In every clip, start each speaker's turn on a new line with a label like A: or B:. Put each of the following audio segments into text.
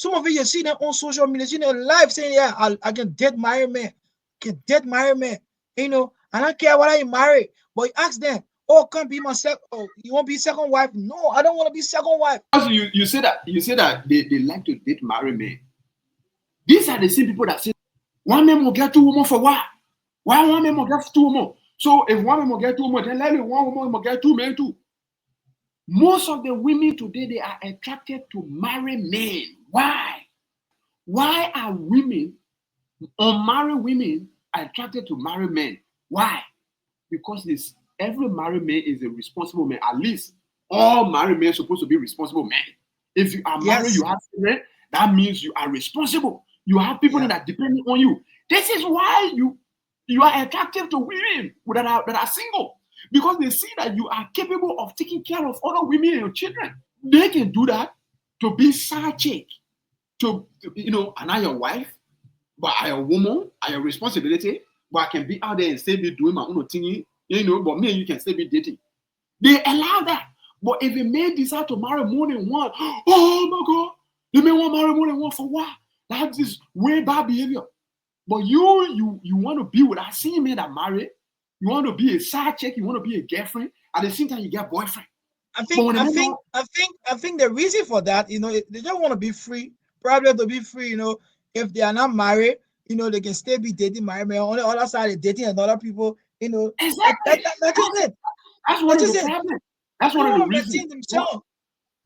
A: Some of you see them on social media, you know, live saying, yeah, I can date married man, can date married man. You know, I don't care what I married, but you ask them, oh, come be my second, oh, you want to be second wife? No, I don't want to be second wife.
B: Because you say that they like to date married men. These are the same people that say one man will get two women for what? Why one man will get two women? So if one man will get two women, then let me one woman will get two men too. Most of the women today, they are attracted to married men. Why? Why are women, unmarried women, attracted to married men? Why? Because every married man is a responsible man. At least all married men are supposed to be responsible men. If you are married, you have children, that means you are responsible. You have people that depend on you. This is why you are attractive to women that are single. Because they see that you are capable of taking care of other women and your children. They can do that to be side chick. To I'm not your wife, but I a woman, I a responsibility, but I can be out there and still be doing my own thing, but me and you can still be dating. They allow that. But if a man decide to marry more than one, oh my God, the man want to marry more than one for what? That is way bad behavior. But you want to be with that same man that married. You want to be a side chick. You want to be a girlfriend. At the same time, you get boyfriend.
A: I think the reason for that, they don't want to be free. Probably to be free, if they are not married, they can still be dating married men. On the other side, they're dating another people.
B: Exactly.
A: That is it.
B: That's one of the problems. That's one of the reasons.
A: Themselves.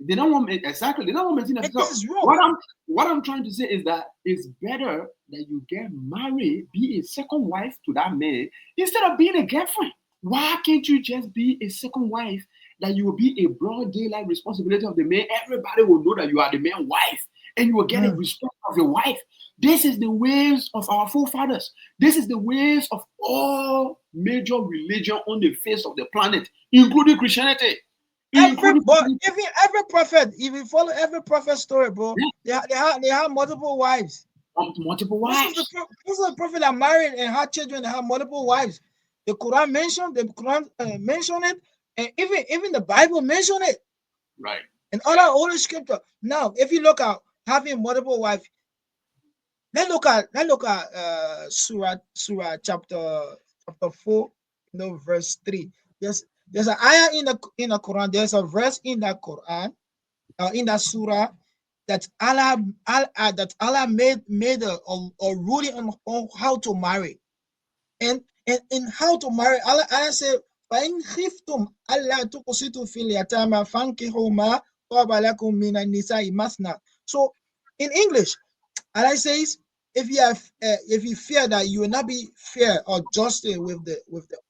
B: They don't want exactly. They don't want to maintain themselves.
A: This is wrong.
B: What I'm trying to say is that it's better that you get married, be a second wife to that man instead of being a girlfriend. Why can't you just be a second wife? That you will be a broad daylight responsibility of the man. Everybody will know that you are the man's wife, and you will get a respect of your wife. This is the ways of our forefathers. This is the ways of all major religion on the face of the planet, including Christianity.
A: Every prophet, if you follow every prophet story, bro, they have multiple wives.
B: Multiple wives.
A: This is a prophet that married and had children that have multiple wives. The Quran mentioned it, and even the Bible mentioned it.
B: Right.
A: And other holy scripture. Now, if you look at having multiple wives, let's look at Surah chapter 4, verse 3. There's an ayah in the Quran. There's a verse in the Quran, in that surah, that Allah made a ruling on how to marry, and in how to marry. Allah said, فَإِنْ خِفْتُمْ أَلَّا تُقْسِطُوا فِي الْيَتَامَى فَانكِحُوا مَا طَابَ لَكُم مِّنَ النِّسَاءِ مَثْنَى. So in English, Allah says, if you fear that you will not be fair or just with the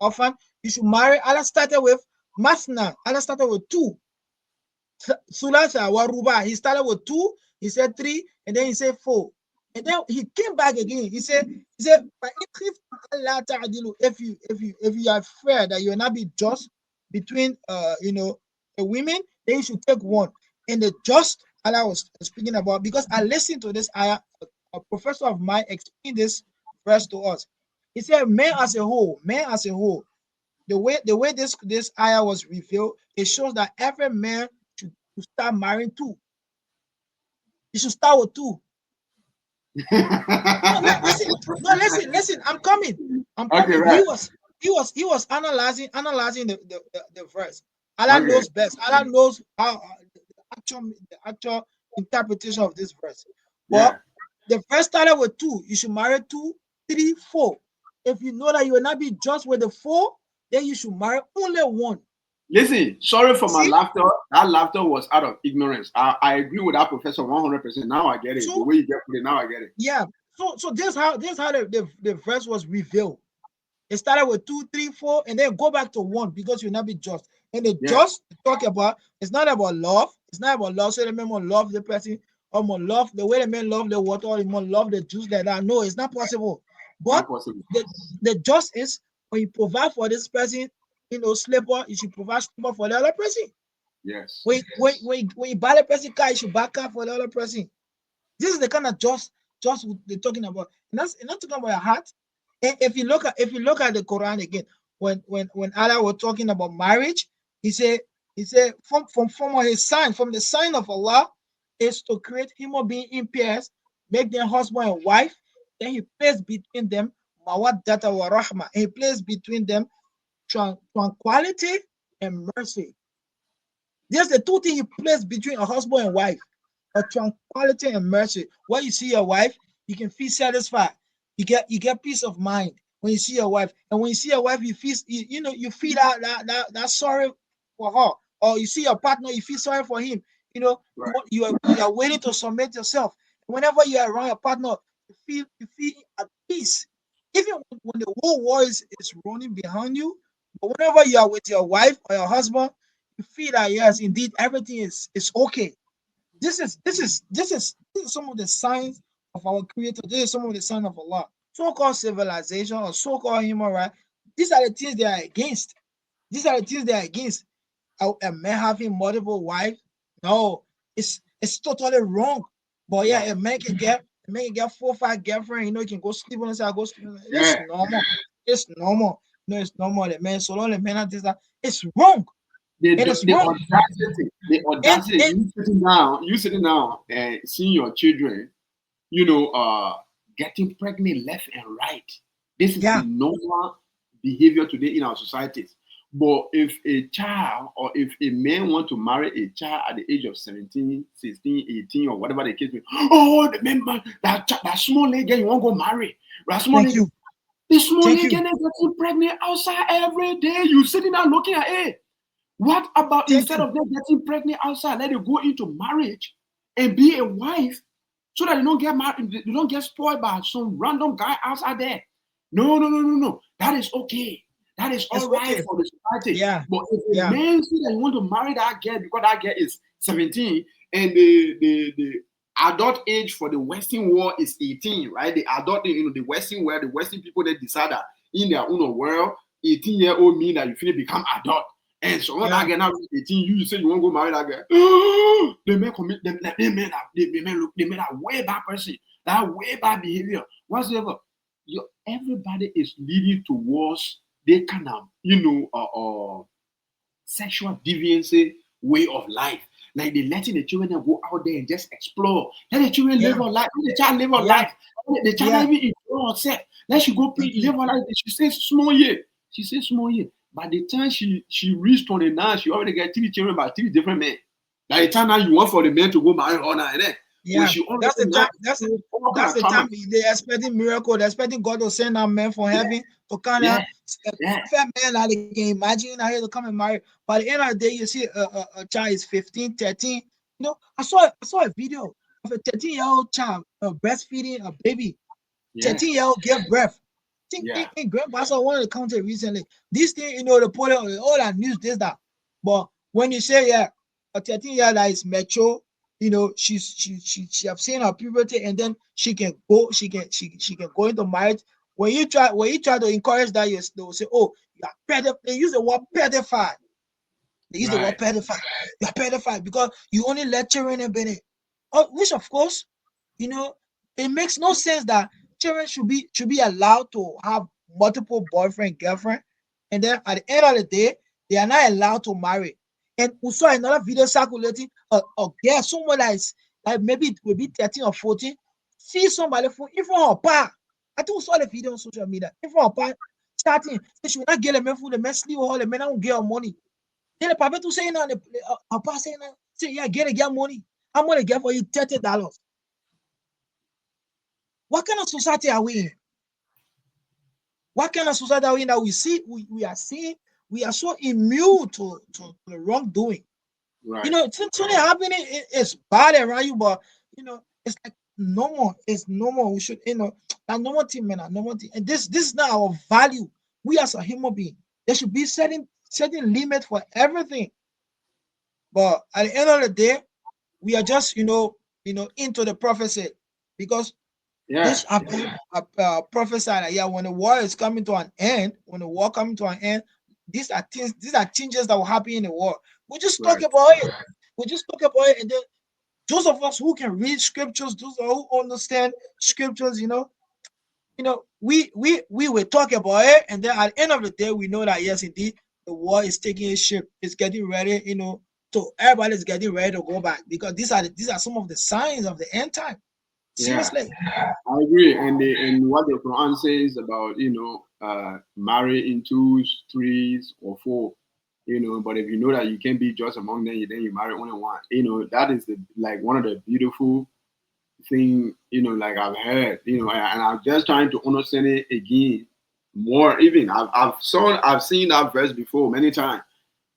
A: orphan, you should marry. Allah started with Masna. Allah started with 2. Sulasa wa Ruba. He started with 2. He said 3, and then he said 4. And then he came back again. He said, if you are fair that you will not be just between the women, then you should take 1. And the just Allah was speaking about, because I listened to this ayah. A professor of mine explained this verse to us. He said, man as a whole, the way this ayah was revealed, it shows that every man should start marrying 2. You should start with 2. Listen. I'm coming.
B: Okay, right.
A: He was analyzing the verse. Allah knows best. Allah knows how the actual interpretation of this verse. But the verse started with 2. You should marry 2, 3, 4. If you know that you will not be just with the 4, then you should marry only 1.
B: Listen, sorry for my laughter. That laughter was out of ignorance. I agree with that professor 100%. Now I get it. The way you get it, now I get it.
A: Yeah. So this how the verse was revealed. It started with 2, 3, 4, and then go back to 1, because you'll not be just. And the just talk about, it's not about love. It's not about love. So the man will love the person, or more love the way the men love the water, or more love the juice like that. No, it's not possible. But the just is when you provide for this person, slipper, you should provide slipper for the other person.
B: Yes.
A: When you buy the person car, you should buy car for the other person. This is the kind of just they're talking about. And that's not talking about your heart. And if you look at the Quran again, when Allah was talking about marriage, he said from his sign, from the sign of Allah, is to create human being in pairs, make them husband and wife. Then he placed between them mawaddata wa rahma. He placed between them tranquility and mercy. There's the two things he placed between a husband and wife: a tranquility and mercy. When you see your wife, you can feel satisfied. You get peace of mind when you see your wife, and when you see your wife, you feel you feel that sorry for her, or you see your partner, you feel sorry for him.
B: Right.
A: You are waiting to submit yourself. Whenever you are around your partner, you feel at peace, even when the whole world is running behind you. But whenever you are with your wife or your husband, you feel that yes, indeed, everything is okay. This is some of the signs of our Creator. This is some of the signs of Allah. So-called civilization or so-called human right. These are the things they are against. These are the things they are against. A man having multiple wives, no, it's totally wrong. But yeah,
B: Right.
A: a man can get 4 or 5 girlfriends. He can go sleep on the side, go sleep on the side. It's
B: Yeah.
A: normal. It's normal. No, it's normal. The man, so long the man does that, it's wrong. It is
B: The
A: wrong.
B: audacity,
A: And
B: you sitting down and seeing your children, getting pregnant left and right. This is
A: yeah,
B: the normal behavior today in our societies. But if a child or if a man want to marry a child at the age of 17, 16, 18, or whatever the case may be, oh, the man, that small lady you want to go marry. That small
A: thank
B: lady,
A: you.
B: the small
A: Thank
B: lady
A: you.
B: getting pregnant outside every day. You sitting there looking at it. What about
A: Thank
B: instead
A: you.
B: of them getting pregnant outside, let it go into marriage and be a wife so that they don't get married, they don't get spoiled by some random guy outside there? No, no, no, no, no. That is okay. That is all
A: It's
B: right
A: okay.
B: for the society.
A: Yeah.
B: But if a
A: Yeah.
B: man see that he want to marry that girl because that girl is 17 and the adult age for the Western world is 18, right? The adult, the Western world, the Western people, they decide that in their own world, 18-year-old mean that you finish become adult. And so when that
A: Yeah.
B: girl now 18, you say you want to go marry that girl. They may commit them, they made a way bad person, that way bad behavior, whatsoever. Everybody is leading towards they kind of sexual deviancy way of life. Like they letting the children go out there and just explore. Let the children live
A: Yeah.
B: her life. Let the child live her
A: Yeah.
B: life. Let the child not
A: Yeah.
B: even enjoy herself. Let she go
A: Thank you.
B: live her life. She says small year. She says small year. By the time she reached 29, she already got 3 children by 3 different men. By the time now you want for the men to go marry her now and then. When
A: Yeah.
B: she already
A: That's the
B: now
A: time. That's
B: all kind
A: that's
B: of
A: the
B: trauma.
A: time they're expecting miracle. They're expecting God to send a man from
B: Yeah,
A: heaven to kind of
B: yeah,
A: a
B: yeah,
A: perfect man that they can imagine out here to come and marry. By the end of the day, you see a child is 15, 13. I saw a video of a 13-year-old child breastfeeding a baby.
B: yeah,
A: 13-year-old give birth. I think
B: yeah,
A: in Grandpa saw one of the country recently. This thing, the polio, all that news, this, that. But when you say, yeah, a 13-year-old that is mature, she have seen her puberty, and then she can go into marriage. When you try to encourage that, they will say, oh, you are pedophile. They use the word pedophile. They use the word
B: right,
A: pedophile. You are pedophile because you only let children in it. Which of course, you know, it makes no sense that children should be allowed to have multiple boyfriend, girlfriend, and then at the end of the day, they are not allowed to marry. And we saw another video circulating. A girl, someone that is like maybe it will be 13 or 14, see somebody from in front of her pa. I think we saw the video on social media. In front of her pa, starting, say she will not get the man food, the man sleep with her, the man don't get her money. Then the papa to saying that, her pa saying that, say, yeah, get money. I'm gonna get for you $30. What kind of society are we in? What kind of society are we in that we are seeing, we are so immune to the wrongdoing?
B: right.
A: Something happening, it's bad around you, but it's like normal. It's normal. We should, that normal thing, man, that normal thing. And this is not our value. We as a human being, there should be certain limit for everything. But at the end of the day, we are just into the prophecy because
B: Yeah,
A: this prophesied that yeah, when the war is coming to an end, when the war coming to an end, these are changes that will happen in the war. We just talk
B: right.
A: about it. We just talk about it, and then those of us who can read scriptures, those who understand scriptures, we will talk about it, and then at the end of the day, we know that yes, indeed, the war is taking its shape. It's getting ready, So everybody's getting ready to go back because these are some of the signs of the end time.
B: Yeah,
A: Seriously.
B: I agree. And what the Quran says about marry in twos, threes, or four. But if you know that you can't be just among them, then you marry only one. That is like one of the beautiful thing, like I've heard, and I'm just trying to understand it again more. Even I've seen that verse before many times,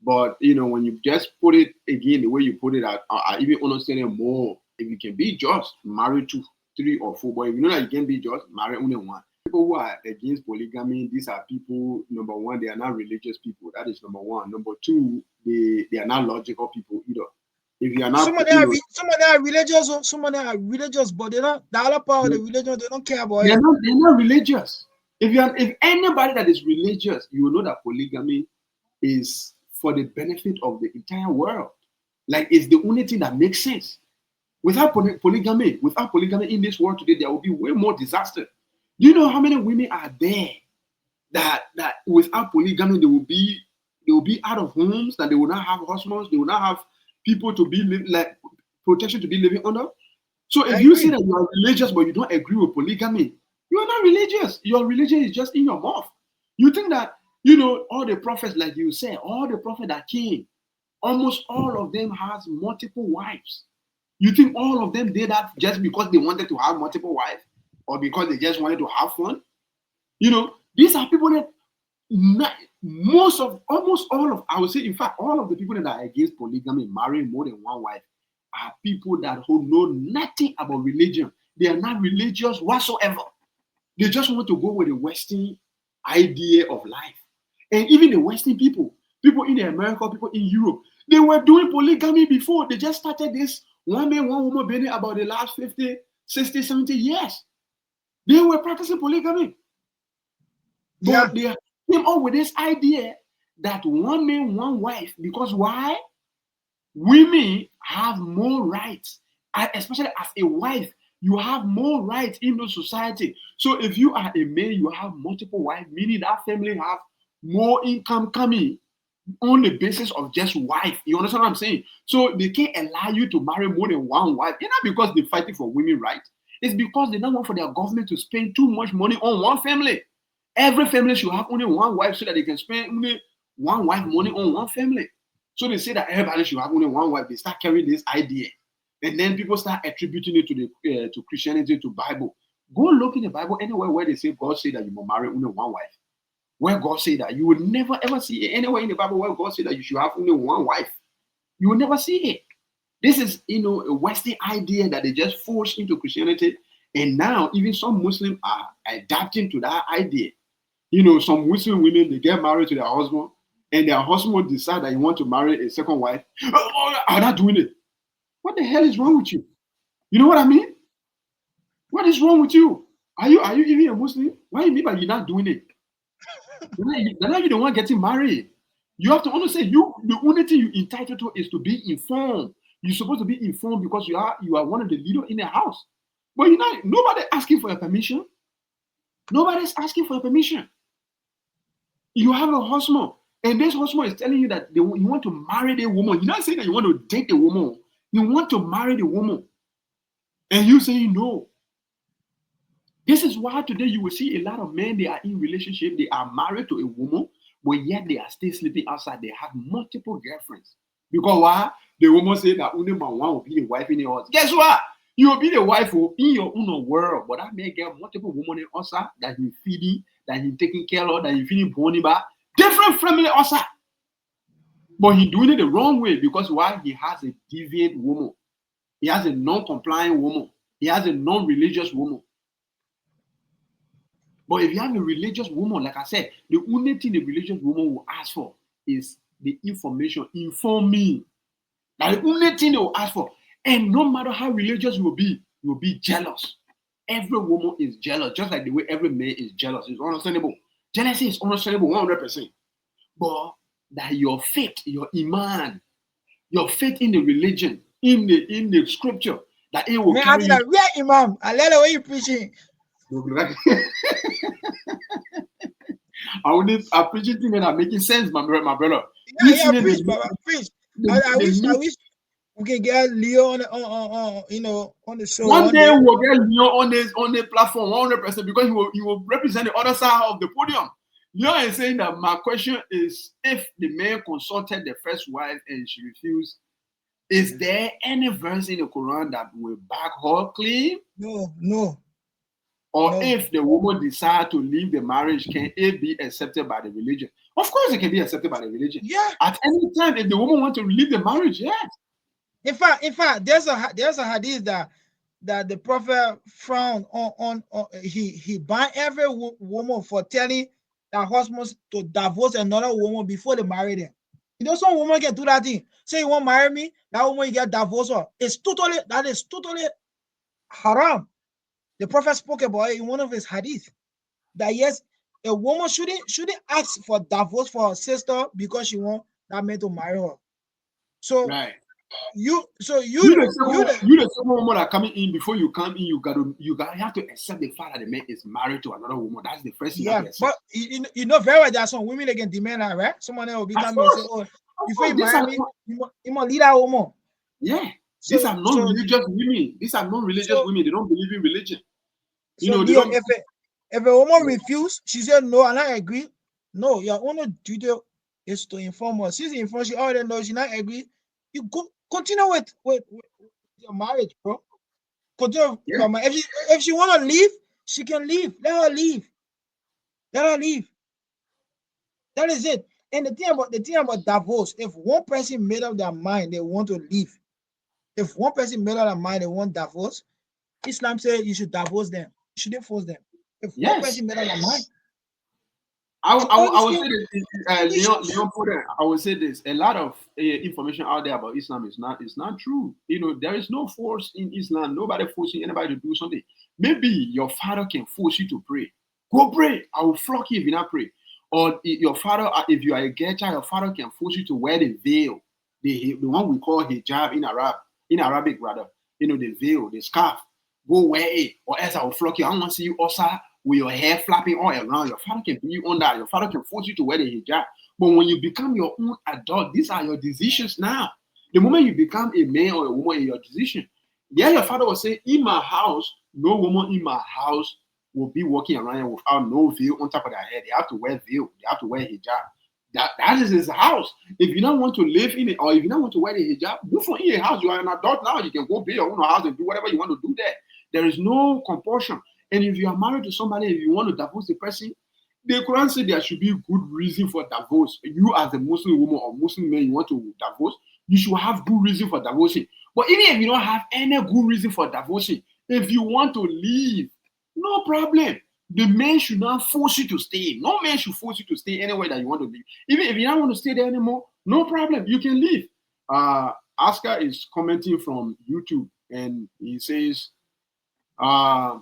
B: but when you just put it again the way you put it, I even understand it more. If you can be just, marry two, three, or four, but if you know that you can be just, marry only one. People who are against polygamy, these are people, number one, they are not religious people. That is number one. Number two, they are not logical people either. If you are not,
A: Some of them are religious, some of them are religious, but they don't. The other part of the religion, they don't care about it.
B: they're not religious. If anybody that is religious, you will know that polygamy is for the benefit of the entire world. Like it's the only thing that makes sense. Without polygamy in this world today, there will be way more disaster. Do you know how many women are there that without polygamy they will be out of homes, that they will not have husbands, they will not have people to be like protection to be living under. So if you say that you are religious but you don't agree with polygamy, you are not religious. Your religion is just in your mouth. You think that all the prophets, like you said, all the prophets that came, almost all of them has multiple wives. You think all of them did that just because they wanted to have multiple wives, or because they just wanted to have fun? These are people that almost all of, I would say, in fact, all of the people that are against polygamy, marrying more than one wife, are people that who know nothing about religion. They are not religious whatsoever. They just want to go with the Western idea of life. And even the Western people in America, people in Europe, they were doing polygamy before. They just started this one man, one woman business about the last 50, 60, 70 years. They were practicing polygamy. But they came up with this idea that one man, one wife, because why? Women have more rights, especially as a wife. You have more rights in the society. So if you are a man, you have multiple wives, meaning that family have more income coming on the basis of just wife. You understand what I'm saying? So they can't allow you to marry more than one wife. It's not because they're fighting for women rights. It's because they don't want for their government to spend too much money on one family. Every family should have only one wife so that they can spend only one wife money on one family. So they say that everybody should have only one wife. They start carrying this idea. And then people start attributing it to Christianity, to Bible. Go look in the Bible anywhere where they say God said that you must marry only one wife. Where God said that, you will never ever see it anywhere in the Bible where God said that you should have only one wife. You will never see it. This is, a Western idea that they just forced into Christianity. And now even some Muslims are adapting to that idea. Some Muslim women, they get married to their husband, and their husband decide that he want to marry a second wife. Are not doing it. What the hell is wrong with you? You know what I mean? What is wrong with you? Are you even a Muslim? What do you mean by you're not doing it? They're not you the one getting married. You have to understand, the only thing you're entitled to is to be informed. You're supposed to be informed because you are one of the leaders in the house. But nobody asking for your permission. Nobody's asking for your permission. You have a husband, and this husband is telling you that you want to marry the woman. You're not saying that you want to date the woman. You want to marry the woman. And you saying no. This is why today you will see a lot of men, they are in relationship, they are married to a woman, but yet they are still sleeping outside. They have multiple girlfriends. Because why? The woman said that only my one will be the wife in the house. Guess what? You will be the wife in your own world, but that may get multiple women outside that you feeding, that you taking care of, that you feeding born by. Different family outside. But he doing it the wrong way because why? He has a deviant woman. He has a non-compliant woman. He has a non-religious woman. But if you have a religious woman, like I said, the only thing the religious woman will ask for is the information. Inform me. That's the only thing they will ask for. And no matter how religious you will be jealous. Every woman is jealous, just like the way every man is jealous. It's understandable. Jealousy is understandable 100%. But that your faith, your iman, your faith in the religion, in the scripture, that it will carry you.
A: Where Imam? I let the way you preaching.
B: I'm preaching things that are making sense, my brother.
A: Yeah, preach, Baba, preach. I
B: the
A: wish
B: new
A: we can get Leo on the show
B: one
A: one
B: day
A: day.
B: we'll get Leon on the platform 100% because he will represent the other side of the podium. Leon is saying that my question is if the man consulted the first wife and she refused, is there any verse in the Quran that will back her claim?
A: No.
B: Or if the woman decide to leave the marriage, can it be accepted by the religion? Of course, it can be accepted by the religion.
A: Yeah.
B: At any time, if the woman wants to leave the marriage, yes.
A: In fact, there's a hadith that the prophet frowned on he banned every woman for telling their husbands to divorce another woman before they marry them. You know, some woman can do that thing. Say you won't marry me, that woman you get divorced. That is totally haram. The prophet spoke about it in one of his hadith that yes, a woman shouldn't ask for divorce for her sister because she want that man to marry her. So
B: Right.
A: you
B: You the second woman that coming in before you come in, you have to accept the fact that the man is married to another woman. That's the first thing you have
A: yeah,
B: to accept.
A: but you know very well there are some women that can demand that, right? Someone else will be
B: Of
A: coming and say,
B: course,
A: "Oh,
B: of
A: before
B: course,
A: you marry me, you must leave that woman."
B: yeah, these
A: So
B: are
A: so
B: non-religious women. These are non-religious
A: so
B: women. They don't believe in religion. You
A: so
B: know, they
A: Leo,
B: don't.
A: if a woman refuse, she said no, and I agree. No, your only duty is to inform her. Since you inform, she already knows she not agree. You go continue with your marriage, bro. Continue with
B: Yeah.
A: your marriage. If she wanna leave, she can leave. Let her leave. Let her leave. That is it. And the thing about divorce, if one person made up their mind they want to leave, if one person made up their mind they want divorce, Islam says you should divorce them. You shouldn't force them. If one
B: Yes.
A: person made up their mind, and
B: I would
A: honestly,
B: say this,
A: it should.
B: Leon Porter, I would say this. A lot of information out there about Islam is not true. You know, there is no force in Islam. Nobody forcing anybody to do something. Maybe your father can force you to pray. Go pray. I will flock you if you not pray. Or your father, if you are a gay child, your father can force you to wear the veil, the one we call hijab in Arabic rather. You know, the veil, the scarf. Go wear it, or else I will flock you. I don't want to see you also with your hair flapping all around. Your father can put you on that. Your father can force you to wear the hijab. But when you become your own adult, these are your decisions now. The moment you become a man or a woman, in your decision. Yeah, your father will say, in my house, no woman in my house will be walking around without no veil on top of their head. They have to wear veil. They have to wear hijab. That is his house. If you don't want to live in it, or if you don't want to wear the hijab, do for in your house. You are an adult now. You can go build your own house and do whatever you want to do there. There is no compulsion. And if you are married to somebody, if you want to divorce the person, the Quran said there should be good reason for divorce. You as a Muslim woman or Muslim man, you want to divorce, you should have good reason for divorcing. But even if you don't have any good reason for divorcing, if you want to leave, no problem. The man should not force you to stay. No man should force you to stay anywhere that you want to leave. Even if you don't want to stay there anymore, no problem. You can leave. Oscar is commenting from YouTube and he says, uh,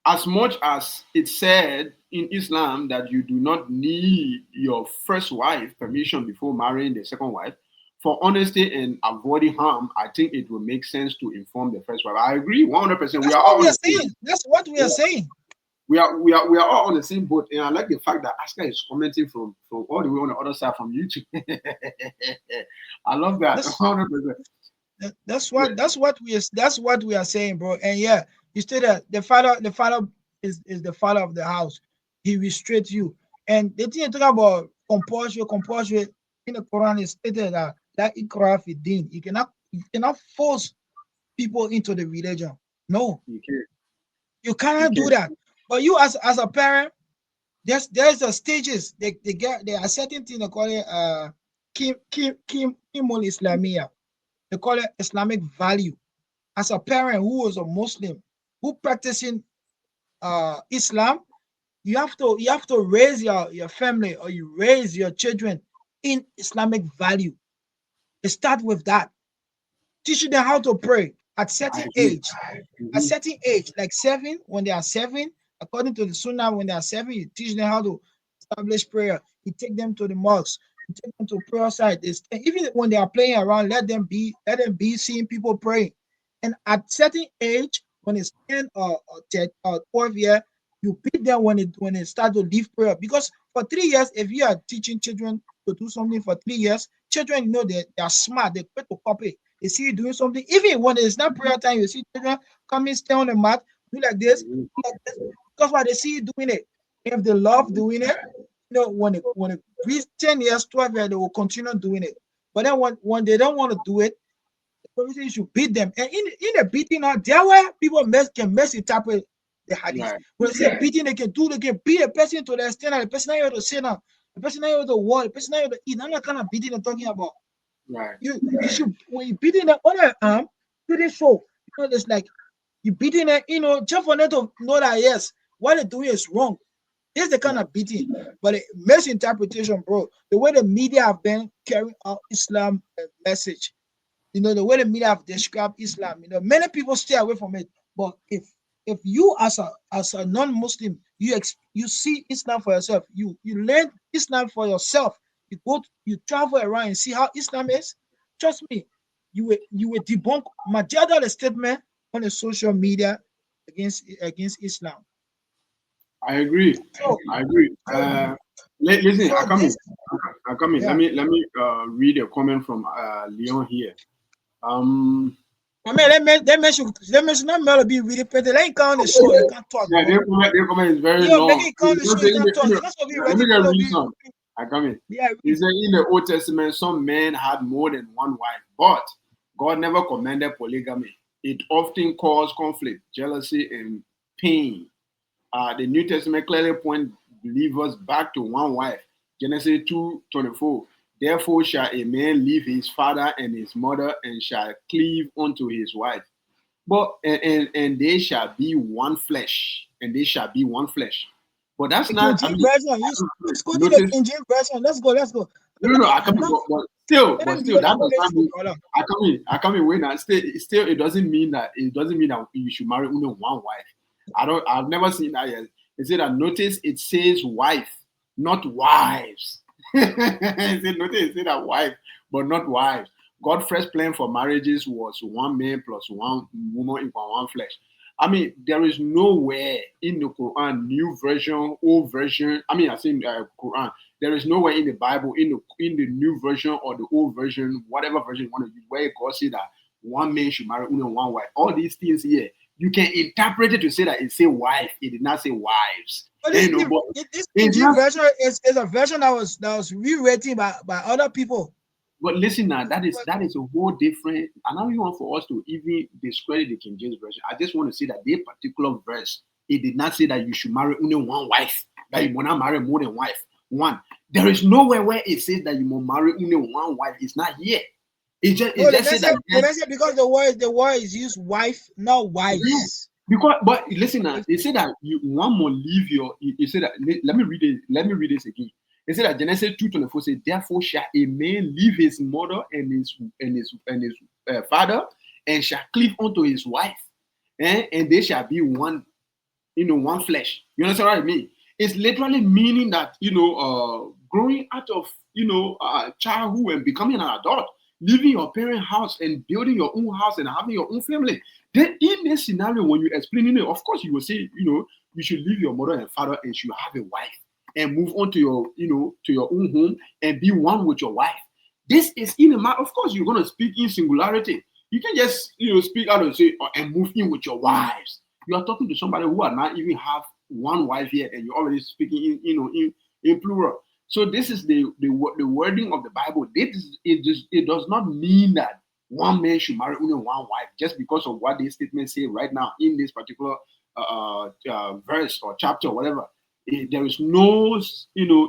B: as much as it's said in Islam that you do not need your first wife permission before marrying the second wife, for honesty and avoiding harm, I think it will make sense to inform the first wife. I agree 100%. We
A: That's
B: are
A: what
B: all
A: we
B: on
A: are
B: the same.
A: saying. That's what we are saying.
B: We are all on the same boat, and I like the fact that Aska is commenting from all the way on the other side from YouTube. I love that
A: That's
B: 100%.
A: that's what we are saying, bro. And yeah, you said that the father is the father of the house. He restrains you. And the thing you talk about compulsory in the Quran is stated that ikrah fi din. You cannot force people into the religion. No,
B: You can,
A: you
B: you
A: cannot do
B: can.
A: that. But you as a parent, there's a stages. There are certain things they call it kimul Islamia. They call it Islamic value. As a parent who is a Muslim, who practicing Islam, you have to raise your family or you raise your children in Islamic value. It start with that. Teaching them how to pray at
B: I
A: certain
B: agree.
A: age. At
B: Mhm.
A: certain age, like 7, when they are 7, according to the Sunnah, when they are 7, you teach them how to establish prayer. You take them to the mosque. You take them to prayer site. Even when they are playing around, let them be seeing people praying. And at certain age, when it's 10 or 10 or 12 year, you beat them when it start to leave prayer. Because for 3 years, if you are teaching children to do something for 3 years, children, you know, they are smart. They quick to copy. They see you doing something. Even when it's not prayer time, you see children coming, stay on the mat, do like this, do like this. Because why they see you doing it. If they love doing it, you know, when it reach 10 years, 12 years, they will continue doing it. But then when they don't want to do it, obviously you should beat them. And in the beating now, there where people can misinterpret the hadith.
B: Right.
A: When they say beating, they can beat a person to the extent that the person not able to say now, the person not able to walk, the person not able to eat. I'm not kind of beating they're talking about.
B: Right.
A: You should, when you beating the other arm, pretty sure, you know, it's like you beating it, you know, just for them to know that yes, what they're doing is wrong. This is the kind of beating, but it misinterpretation, bro. The way the media have been carrying out Islam message, you know, the way the media have described Islam, you know, many people stay away from it. But if you as a non-Muslim, you see Islam for yourself, you learn Islam for yourself, you travel around and see how Islam is. Trust me, you will debunk majority of the statement on the social media against Islam.
B: I agree.
A: So,
B: I agree. Listen,
A: so
B: I come in.
A: this,
B: I come in.
A: yeah.
B: Let me read a comment from Leon here.
A: I mean, let me not be really petty. Let him come on the show. You can't talk,
B: Yeah,
A: bro.
B: their comment is very
A: Yo, make
B: long.
A: it come on the show. You can't talk. You're not supposed to be
B: Let
A: ready.
B: me just
A: People
B: read
A: be,
B: some. I come in.
A: yeah,
B: He said in the Old Testament, some men had more than one wife, but God never commanded polygamy. It often caused conflict, jealousy, and pain. The New Testament clearly points believers back to one wife. Genesis 2:24. Therefore shall a man leave his father and his mother and shall cleave unto his wife. But and they shall be one flesh. And they shall be one flesh. But that's
A: the King
B: not, I
A: James
B: mean,
A: version. Let's go to the
B: notice,
A: King James version. Let's go.
B: no, no, I come in,
A: Now,
B: but
A: let me
B: still, that does
A: let
B: not
A: you
B: mean,
A: go.
B: I come in when I still, it doesn't mean that you should marry only one wife. I've never seen that yet. It said that notice it says wife, not wives. It said that wife, but not wives. God's first plan for marriages was one man plus one woman equal one flesh. I mean, there is nowhere in the Quran, new version, old version. I mean, I say Quran. There is nowhere in the Bible, in the new version or the old version, whatever version you want to use, where God said that one man should marry only one wife. All these things here, you can interpret it to say that it say wife. It did not say wives.
A: But
B: And, you know, but
A: this King
B: it's
A: James
B: not.
A: version is a version that was rewritten by other people.
B: But listen now, that is a whole different. And I don't want for us to even discredit the King James version. I just want to say that this particular verse, it did not say that you should marry only one wife. That you will not marry more than wife. One. There is nowhere where it says that you must marry only one wife. It's not here. It just said that.
A: They mention because the word is used wife, not
B: Yeah.
A: wives.
B: Because, but listen now, it said that you one more leave your. It said that. Let me read it. Let me read this again. It said that Genesis 2:24 says, "Therefore shall a man leave his mother and his father, and shall cleave unto his wife, and they shall be one, one flesh." You understand what I mean? It's literally meaning that growing out of childhood and becoming an adult, leaving your parents' house and building your own house and having your own family. Then in this scenario, when you're explaining it, of course you will say, you should leave your mother and father and should have a wife and move on to your own home and be one with your wife. This is in a matter. Of course, you're gonna speak in singularity. You can just speak out and say and move in with your wives. You are talking to somebody who are not even have one wife yet, and you're already speaking in plural. So this is the wording of the Bible. It does not mean that one man should marry only one wife just because of what this statement say right now in this particular verse or chapter or whatever. There is no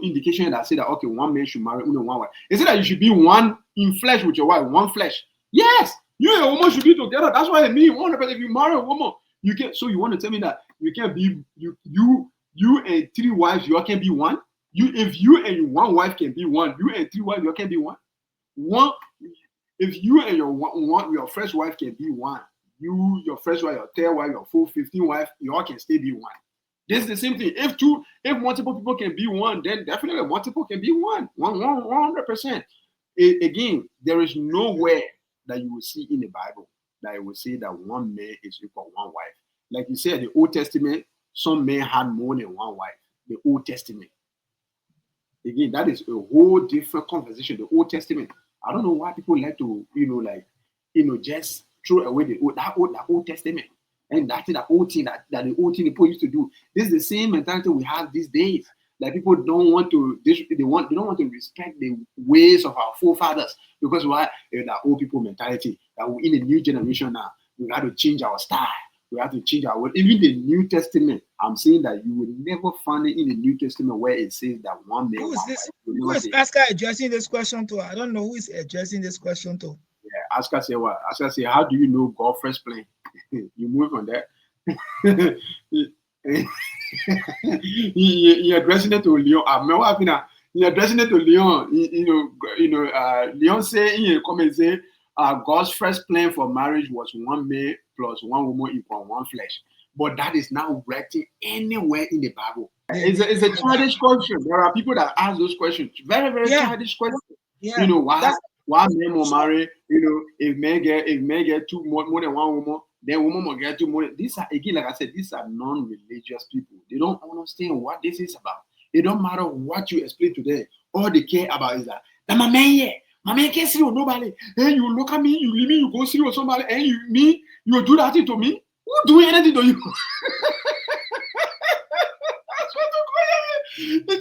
B: indication that say that okay, one man should marry only one wife. It said that you should be one in flesh with your wife, one flesh. Yes, you and a woman should be together. That's what I mean. But if you marry a woman, you can't. So you want to tell me that you can't be you and three wives, you all can be one? If you and one wife can be one, you and three wives, you all can be one? One, if you and your first wife can be one, your first wife, your third wife, your fourth, 15th wife, you all can still be one. This is the same thing. If multiple people can be one, then definitely multiple can be one. 100%. Again, there is nowhere that you will see in the Bible that it will say that one man is equal to one wife. Like you said, the Old Testament, some men had more than one wife. The Old Testament. Again, that is a whole different conversation. The Old Testament. I don't know why people like to, just throw away that old testament. And that's the old thing that the old thing people used to do. This is the same mentality we have these days. Like people don't want to, they don't want to respect the ways of our forefathers because why? That old people mentality. That we're in a new generation now. We got to change our style. We have to change our word. Even the New Testament, I'm saying that you will never find it in the New Testament where it says that one man.
A: Who is this?
B: Wife.
A: Who is Oscar addressing this question to? I don't know who is addressing this question to.
B: Yeah, Oscar say what? Oscar say, how do you know God first plan? You move on that. He addressing it to Leon. He addressing it to Leon. Leon say in a comment say, God's first plan for marriage was one man plus one woman equal one flesh. But that is not written anywhere in the Bible. It's a childish question. There are people that ask those questions. Very, very childish questions.
A: Yeah.
B: Why men will marry? If men get two more than one woman, then woman will get two more. These are, again, like I said, these are non-religious people. They don't understand what this is about. It don't matter what you explain to them. All they care about is that my man here. My man can't see with nobody. And you look at me, you leave me, you go see with somebody, and you do that thing to me. Who do anything to you? Who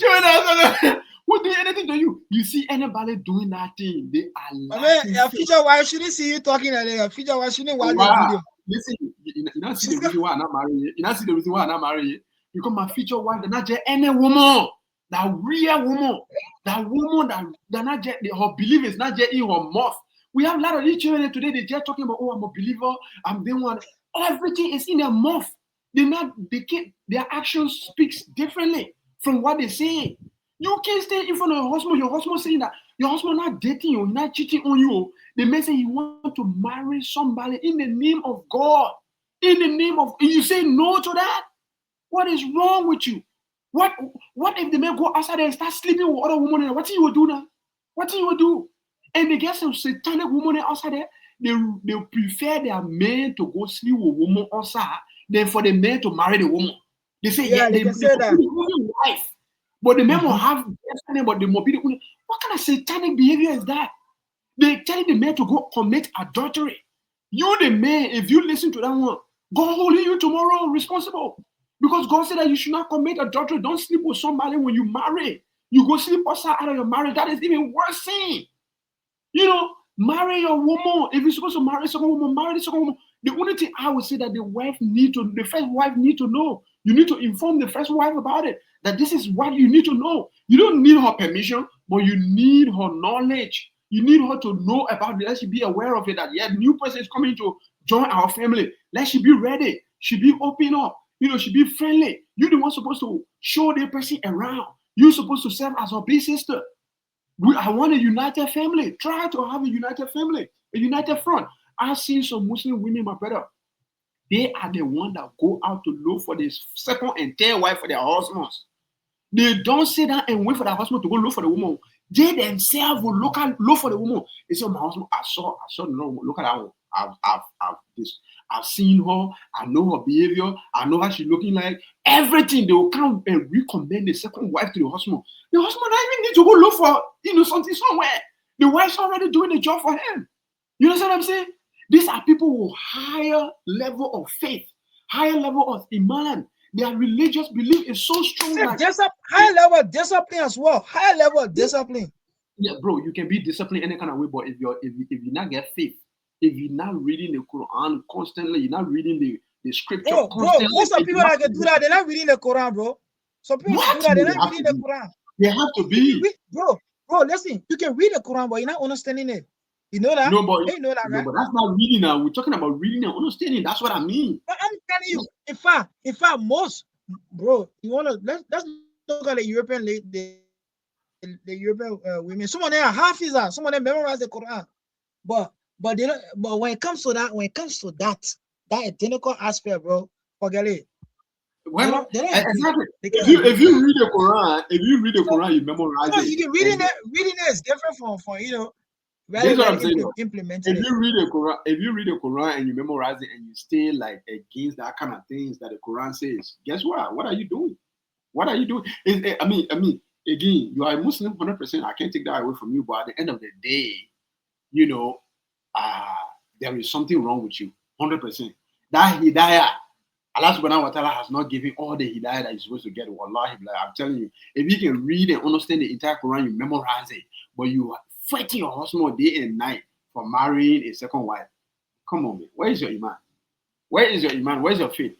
B: do anything to you? You see anybody doing that thing? They are
A: lying. Your future wife shouldn't see you talking like that. Your future wife shouldn't watch the video.
B: Listen, you don't see the reason why I'm not marrying you. You don't see the reason why I'm not marrying you. Because my future wife, they're not just any woman. That real woman. That woman that not just her belief is not just in her mouth. We have a lot of these children today, they're just talking about, oh, I'm a believer, I'm doing one. Everything is in their mouth. Their actions speaks differently from what they say. You can't stay in front of your husband saying that your husband not dating you, not cheating on you. The man say he want to marry somebody in the name of God. In the name of, you say no to that? What is wrong with you? What if the man go outside and start sleeping with other women? What do you do now? What do you do? And they get some satanic women outside there. They prefer their men to go sleep with women outside than for the men to marry the woman. They say,
A: they can say that.
B: The wife. But the men will have destiny, but the mobility. What kind of satanic behavior is that? They tell the man to go commit adultery. You, the man, if you listen to that one, God holding you tomorrow responsible. Because God said that you should not commit adultery. Don't sleep with somebody when you marry. You go sleep outside out of your marriage. That is even worse thing. Marry your woman. If you're supposed to marry second woman, marry the second woman. The only thing I would say that the first wife need to know. You need to inform the first wife about it. That this is what you need to know. You don't need her permission, but you need her knowledge. You need her to know about it. Let she be aware of it. That new person is coming to join our family. Let she be ready. She be open up. She be friendly. You're the one supposed to show the person around. You're supposed to serve as her big sister. I want a united family. Try to have a united family, a united front. I've seen some Muslim women, my brother. They are the ones that go out to look for the second and third wife for their husbands. They don't sit down and wait for their husband to go look for the woman. They themselves will look for the woman. They say, my husband, I saw no, look at that one. I've seen her. I know her behavior. I know how she's looking like. Everything. They will come and recommend the second wife to the husband. The husband doesn't even need to go look for something somewhere. The wife's already doing the job for him. You understand what I'm saying? These are people with higher level of faith, higher level of iman. Their religious belief is so strong.
A: High level of discipline as well. High level of discipline.
B: Yeah, bro, you can be disciplined any kind of way, but if you not get faith, if you're not reading the Quran constantly, you're not reading the scripture constantly.
A: Bro, most of people that can do that, they're not reading the Quran, bro. Some people do that, they're not reading the Quran.
B: They have to be.
A: Bro, listen, you can read the Quran, but you're not understanding it. You know that?
B: No, but
A: you know that, right?
B: But that's not reading now. We're talking about reading and understanding. That's what I mean.
A: But I'm telling you, in fact, most, bro, you wanna let's look at the European the European women. Some of them are Hafiza, some of them memorize the Quran, but they don't. But when it comes to that identical aspect, bro, forget it.
B: Well, exactly. If you read the Quran, you memorize it.
A: You can reading it is different from
B: That's what I'm saying.
A: Implementing
B: if you read the Quran and you memorize it and you stay like against that kind of things that the Quran says, guess what? What are you doing? What are you doing? I mean, again, you are a Muslim 100%. I can't take that away from you. But at the end of the day, you know, there is something wrong with you. 100%. That hidayah, Allah subhanahu wa ta'ala has not given all the hidayah that you're supposed to get. Wallahi, I'm telling you, if you can read and understand the entire Quran, you memorize it, but you are fighting your husband day and night for marrying a second wife. Come on, man. Where is your iman? Where is your iman? Where's your faith?